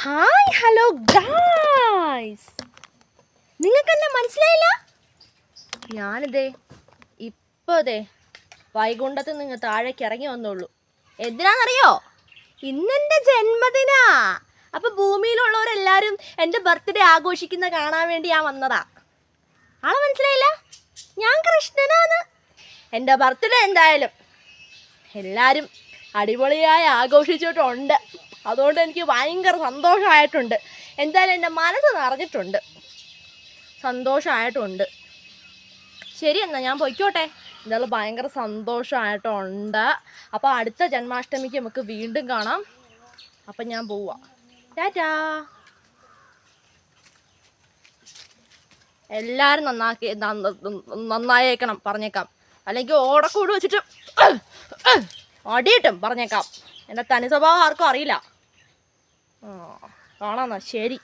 Hi hello guys, നിങ്ങൾക്കെന്നെ മനസ്സിലായില്ല? ഞാനിതേ ഇപ്പോഴേ വൈകുണ്ഠത്ത് നിങ്ങൾ താഴേക്ക് ഇറങ്ങി വന്നുള്ളൂ. എന്തിനാണെന്നറിയോ? ഇന്നെൻ്റെ ജന്മദിനാ. അപ്പോൾ ഭൂമിയിലുള്ളവരെല്ലാവരും എൻ്റെ ബർത്ത്ഡേ ആഘോഷിക്കുന്ന കാണാൻ വേണ്ടി ഞാൻ വന്നതാ. ആളെ മനസ്സിലായില്ല? ഞാൻ കൃഷ്ണനാണ്. എൻ്റെ ബർത്ത്ഡേ എന്തായാലും എല്ലാവരും അടിപൊളിയായി ആഘോഷിച്ചിട്ടുണ്ട്. അതുകൊണ്ട് എനിക്ക് ഭയങ്കര സന്തോഷമായിട്ടുണ്ട്. എന്തായാലും എൻ്റെ മനസ്സ് നിറഞ്ഞിട്ടുണ്ട്, സന്തോഷമായിട്ടുണ്ട്. ശരി, എന്നാൽ ഞാൻ പൊയ്ക്കോട്ടെ. എന്തായാലും ഭയങ്കര സന്തോഷമായിട്ടുണ്ട്. അപ്പോൾ അടുത്ത ജന്മാഷ്ടമിക്ക് നമുക്ക് വീണ്ടും കാണാം. അപ്പം ഞാൻ പോവാ. ടാറ്റാ. എല്ലാവരും നന്നായേക്കണം പറഞ്ഞേക്കാം, അല്ലെങ്കിൽ ഓടക്കൂട് വെച്ചിട്ട് അടിയിട്ടും പറഞ്ഞേക്കാം. എൻ്റെ തനി സ്വഭാവം ആർക്കും അറിയില്ല. കാണാം. ശരി.